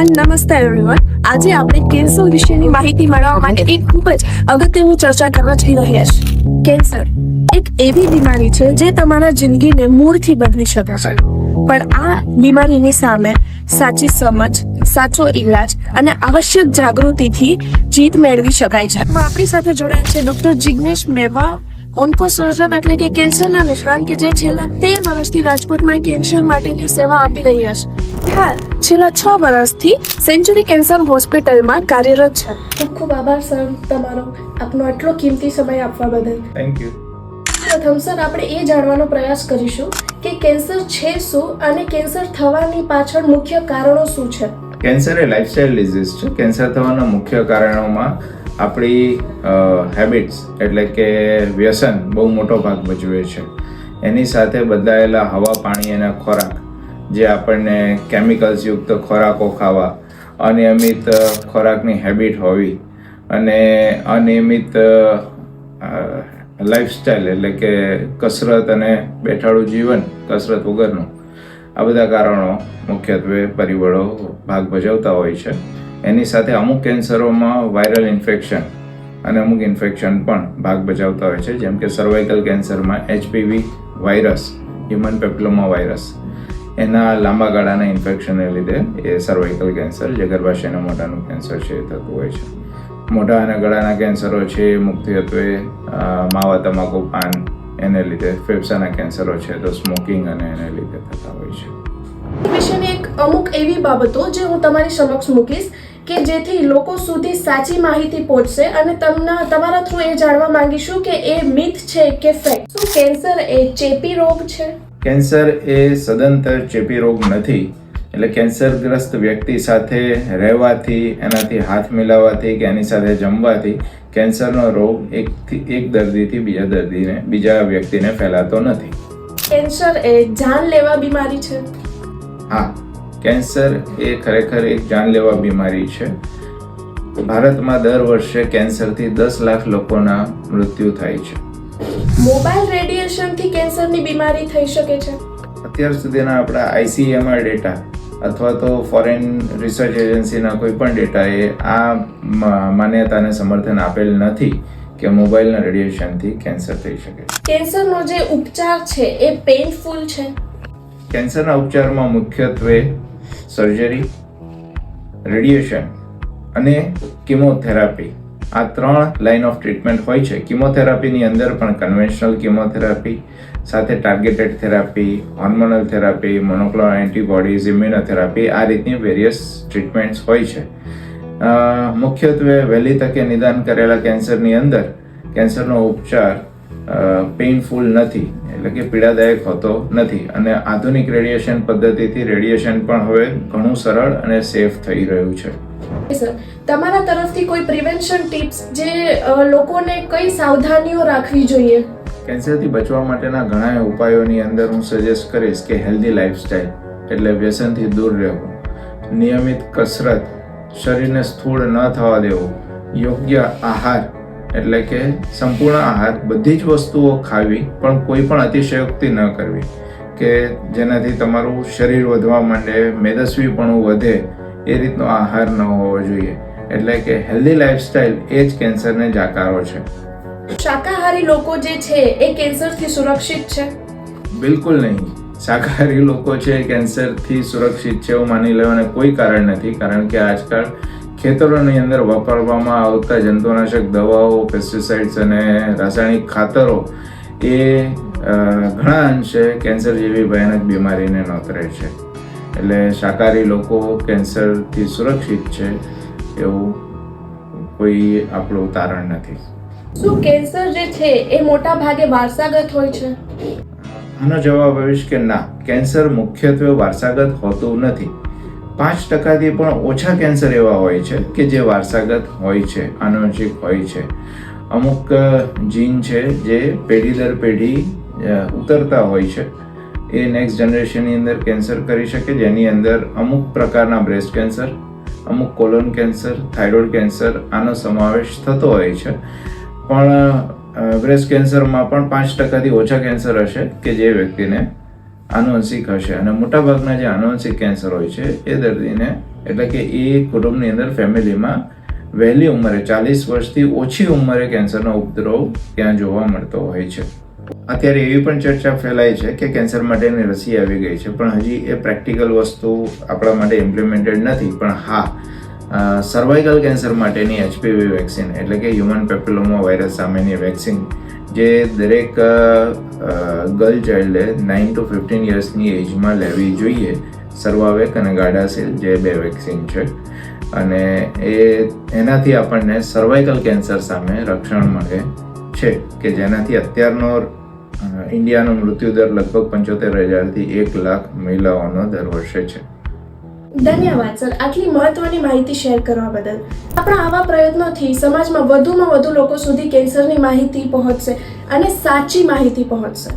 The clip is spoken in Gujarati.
નમસ્તે એવરીવન. આજે આપણે કેન્સર વિશેની માહિતી મેળવવા માટે એક ખૂબ જ અગત્યની ચર્ચા કરવા જઈ રહ્યા છીએ. કેન્સર એક એવી બીમારી છે જે તમારા જિંદગીને મૂળથી બદલી શકે છે. પણ આ બીમારીની સામે સાચી સમજ, સાચો ઈલાજ અને આવશ્યક જાગૃતિથી જીત મેળવી શકાય છે. આપણી સાથે જોડાયા છે ડોક્ટર જિગ્નેશ મેવા, ઓન્કોસર્જન એટલે કે કેન્સરના નિષ્ણાત કે જે છેલ્લા 13 વર્ષથી રાજકોટમાં કેન્સર માટેની સેવા આપી રહ્યા છે. હાલ છેલ્લા 6 વર્ષથી સેન્ચુરી કેન્સર હોસ્પિટલમાં કાર્યરત છે. ખૂબ ખૂબ આભાર સર તમારો, આપનો આટલો કિંમતી સમય આપવા બદલ. Thank you. પ્રથમ સર આપણે એ જાણવાનો પ્રયાસ કરીશું કે કેન્સર છે શું અને કેન્સર થવાની પાછળ મુખ્ય કારણો શું છે. કેન્સર એ લાઇફસ્ટાઇલ ડિઝીઝ છે. કેન્સર થવાના મુખ્ય કારણોમાં આપણી હેબિટ્સ એટલે કે વ્યસન બહુ મોટો ભાગ ભજવે છે. એની સાથે બદલાયેલા હવા, પાણી અને ખોરાક, જે આપણને કેમિકલ્સ યુક્ત ખોરાકો ખાવા, અનિયમિત ખોરાકની હેબિટ હોવી અને અનિયમિત લાઈફસ્ટાઈલ એટલે કે કસરત અને બેઠાડું જીવન, કસરત વગરનું, આ બધા કારણો મુખ્યત્વે પરિબળો ભાગ ભજવતા હોય છે. એની સાથે અમુક કેન્સરોમાં વાયરલ ઇન્ફેક્શન અને અમુક ઇન્ફેક્શન પણ ભાગ ભજવતા હોય છે. જેમ કે સર્વાઇકલ કેન્સરમાં HPV virus, human papilloma virus, એના લાંબા ગાળાના ઇન્ફેક્શનને લીધે એ સર્વાઇકલ કેન્સર, જે ગર્ભાશયના મોઢાનું કેન્સર છે, એ થતું હોય છે. મોઢા અને ગળાના કેન્સરો છે એ મુખ્યત્વે માવા, તમાકુ, પાન એને લીધે. ફેફસાના કેન્સરો છે તો સ્મોકિંગ અને એને લીધે થતા હોય છે. વિશેની એક અમુક એવી બાબતો જે હું તમારી સમક્ષ મૂકીશ કે જેથી લોકો સુધી સાચી માહિતી પહોંચશે અને તમારા થ્રુ એ જાણવા માંગીશું કે એ મિથ છે કે ફેક્ટ. શું કેન્સર એ ચેપી રોગ છે? કેન્સર એ સદંતર ચેપી રોગ નથી. એટલે કેન્સરગ્રસ્ત વ્યક્તિ સાથે રહેવાથી, એનાથી હાથ મિલાવવાથી કે એની સાથે જમવાથી કેન્સરનો રોગ એક દર્દીથી બીજા વ્યક્તિને ફેલાતો નથી. કેન્સર એ જાનલેવા બીમારી છે? હા, કેન્સર એ ખરેખર એક જાનલેવા બીમારી છે. ભારતમાં દર વર્ષે કેન્સરથી 10 લાખ લોકોના મૃત્યુ થાય છે. મોબાઈલ રેડિયેશનથી કેન્સરની બીમારી થઈ શકે છે? અત્યાર સુધીના આપણા ICMR ડેટા અથવા તો ફોરેન રિસર્ચ એજન્સીના કોઈ પણ ડેટાએ આ માન્યતાને સમર્થન આપેલ નથી કે મોબાઈલના રેડિયેશનથી કેન્સર થઈ શકે છે. કેન્સરનો જે ઉપચાર છે એ પેઇનફુલ છે? કેન્સરના ઉપચારમાં મુખ્યત્વે સર્જરી, રેડિયેશન અને કિમોથેરાપી, આ 3 લાઇન ઓફ ટ્રીટમેન્ટ હોય છે. કિમોથેરાપીની અંદર પણ કન્વેન્શનલ કિમોથેરાપી સાથે targeted therapy, hormonal therapy, monoclonal antibodies, immunotherapy, આ રીતની વેરિયસ ટ્રીટમેન્ટ્સ હોય છે. મુખ્યત્વે વહેલી તકે નિદાન કરેલા કેન્સરની અંદર કેન્સરનો ઉપચાર પેઇનફુલ નથી, એટલે કે પીડાદાયક હોતો નથી. અને આધુનિક રેડિયેશન પદ્ધતિથી રેડિયેશન પણ હવે ઘણું સરળ અને સેફ થઈ રહ્યું છે. સર, તમારા તરફથી કોઈ પ્રિવેન્શન ટિપ્સ જે લોકોને કઈ સાવધાનીઓ રાખવી જોઈએ? કેન્સરથી બચવા માટેના ઘણા ઉપાયોની અંદર હું સજેસ્ટ કરીશ કે હેલ્ધી લાઈફસ્ટાઈલ એટલે વ્યસનથી દૂર રહેવું, નિયમિત કસરત, શરીરને સ્થૂળ ન થવા દેવું, યોગ્ય આહાર એટલે કે સંપૂર્ણ આહાર, બધી જ વસ્તુઓ ખાવી પણ કોઈ પણ અતિશયોક્તિ ન કરવી કે જેનાથી તમારું શરીર વધવા માંડે, મેદસ્વીપણું વધે, એ રીતનો આહાર ન હોવો જોઈએ. એટલે કે હેલ્ધી લાઈફસ્ટાઈલ એ જ કેન્સરને જાકારો છે. શાકાહારી લોકો જે છે એ કેન્સરથી સુરક્ષિત છે? બિલકુલ નહીં. શાકાહારી લોકો છે કેન્સરથી સુરક્ષિત છે એવું માની લેવાને કોઈ કારણ નથી. કારણ કે આજકાલ ખેતરોની અંદર વાપરવામાં આવતા જંતુનાશક દવાઓ, પેસ્ટિસાઇડ્સ અને રાસાયણિક ખાતરો એ ઘણા અંશે કેન્સર જેવી ભયાનક બીમારીને નોતરે છે. એટલે શાકાહારી લોકો કેન્સરથી સુરક્ષિત છે એવું કોઈ આપણું તારણ નથી. શું કેન્સર જે છે એ મોટા ભાગે વારસાગત હોય છે? આનો જવાબ આવીશ કે ના, કેન્સર મુખ્યત્વે વારસાગત હોતું નથી. 5%થી પણ ઓછા કેન્સર એવા હોય છે કે જે વારસાગત હોય છે, આનુવંશિક હોય છે. અમુક જીન છે જે પેઢી દર પેઢી ઉતરતા હોય છે. એ નેક્સ્ટ જનરેશનની અંદર કેન્સર કરી શકે, જેની અંદર અમુક પ્રકારના બ્રેસ્ટ કેન્સર, અમુક કોલોન કેન્સર, થાઇરોઇડ કેન્સર આનો સમાવેશ થતો હોય છે. પણ બ્રેસ્ટ કેન્સરમાં પણ 5%થી ઓછા કેન્સર હશે કે જે વ્યક્તિને આનુવંશિક હશે અને મોટાભાગના જે આનુવંશિક કેન્સર હોય છે એ દર્દીને એટલે કે એ કુટુંબની અંદર ફેમિલીમાં વહેલી ઉંમરે 40 વર્ષથી ઓછી ઉંમરે કેન્સરનો ઉપદ્રવ ત્યાં જોવા મળતો હોય છે. અત્યારે એવી પણ ચર્ચા ફેલાય છે કે કેન્સર માટેની રસી આવી ગઈ છે, પણ હજી એ પ્રેક્ટિકલ વસ્તુ આપણા માટે ઇમ્પ્લિમેન્ટેડ નથી. પણ હા, સર્વાઇકલ કેન્સર માટેની HPV વેક્સિન એટલે કે હ્યુમન પેપિલોમા વાયરસ સામેની વેક્સિન જે દરેક ગર્લ ચાઇલ્ડે 9 to 15 યર્સની એજમાં લેવી જોઈએ, સર્વાવેક અને ગાડાસિલ જે 2 વેક્સિન છે. અને એનાથી આપણને સર્વાઇકલ કેન્સર સામે રક્ષણ મળે છે કે જેનાથી અત્યારનો ઇન્ડિયાનો મૃત્યુદર લગભગ 75,000 થી 1 લાખ મહિલાઓનો દર વર્ષે છે. ધન્યવાદ સર, આટલી મહત્વની માહિતી શેર કરવા બદલ. આપણા આવા પ્રયત્નોથી સમાજમાં વધુમાં વધુ લોકો સુધી કેન્સરની માહિતી પહોંચશે અને સાચી માહિતી પહોંચશે.